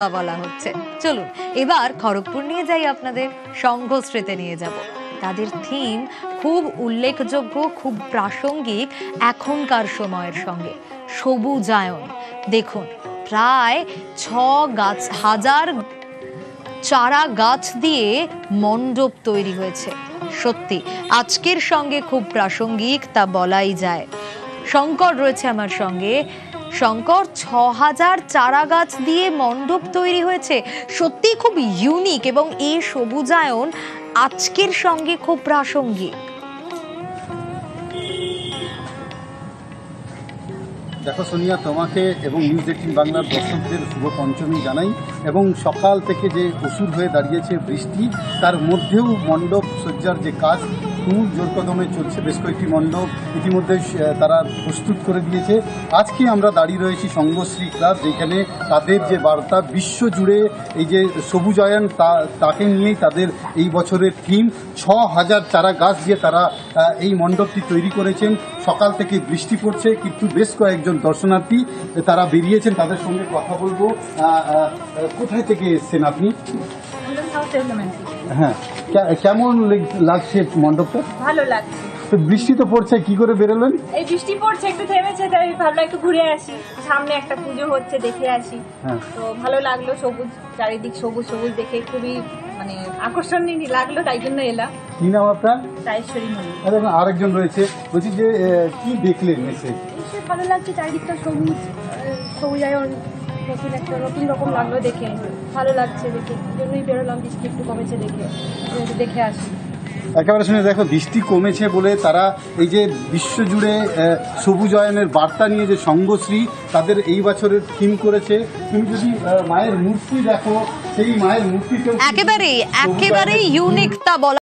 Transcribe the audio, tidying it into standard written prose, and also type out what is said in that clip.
বলা হচ্ছে। চলুন এবার খড়গপুর নিয়ে যাই, আপনাদের সংঘশ্রীতে নিয়ে যাব। তাদের থিম খুব উল্লেখযোগ্য, খুব প্রাসঙ্গিক এখনকার সময়ের সঙ্গে, সবুজায়ন। দেখুন, প্রায় 6,000 চারা গাছ দিয়ে মণ্ডপ তৈরি হয়েছে। সত্যি আজকের সঙ্গে খুব প্রাসঙ্গিক, তা বলাই যায়। শঙ্কর রয়েছে আমার সঙ্গে। শঙ্কর, 6,000 চারা গাছ দিয়ে মণ্ডপ তৈরি হয়েছে, সত্যি খুব ইউনিক, এবং এই সবুজায়ন আজকের সঙ্গে খুব প্রাসঙ্গিক। দেখো সোনিয়া, তোমাকে এবং নিউজ 18 বাংলার দর্শকদের শুভ পঞ্চমী জানাই। এবং সকাল থেকে যে অসুর হয়ে দাঁড়িয়েছে বৃষ্টি, তার মধ্যেও মণ্ডপ সজ্জার যে কাজ খুব জোর কদমে চলছে। বেশ কয়েকটি মণ্ডপ ইতিমধ্যে তারা প্রস্তুত করে দিয়েছে। আজকে আমরা দাঁড়িয়ে রয়েছি সংঘশ্রী ক্লাব, যেখানে তাদের যে বার্তা বিশ্বজুড়ে এই যে সবুজায়ন, তাকে নিয়েই তাদের এই বছরের থিম। 6,000 চারা গাছ দিয়ে তারা এই মণ্ডপটি তৈরি করেছেন। সকাল থেকে বৃষ্টি পড়ছে, কিন্তু বেশ কয়েকজন দর্শনার্থী তারা বেরিয়েছেন, তাদের সঙ্গে কথা বলবো। কোথায় থেকে এসছেন আপনি? হ্যাঁ, কেমন লাগছে মণ্ডপটা? ভালো লাগছে। তো বৃষ্টি তো পড়ছে, কি করে বেরোলেন? এই বৃষ্টি পড়ছে, একটু থেমেছে, তাই ভাবলাম একটু ঘুরে আসি, সামনে একটা পুজো হচ্ছে, দেখে আসি। তো ভালো লাগলো, সবুজ চারিদিক, সবুজ সবুজ দেখে খুবই মানে আকর্ষণীয় লাগলো, তাই জন্য এলাম। কি নাম আপনার? রাজেশ্বরী মন্দির। আরেকজন রয়েছে, বলছি যে কি দেখলেন এসে? ভালো লাগছে, চারিদিকটা সবুজ, সবুজায়ন, নতুন রকম লাগলো দেখে, ভালো লাগছে দেখে, জন্যই বেরোলাম। বৃষ্টি একটু কমেছে দেখে আসি। একেবারে শুনে দেখো, বৃষ্টি কমেছে বলে তারা এই যে বিশ্বজুড়ে সবুজায়নের বার্তা নিয়ে যে সংঘশ্রী তাদের এই বছরের থিম করেছে। তুমি যদি মায়ের মূর্তি দেখো, সেই মায়ের মূর্তিতেও একেবারেই ইউনিক, তা বলা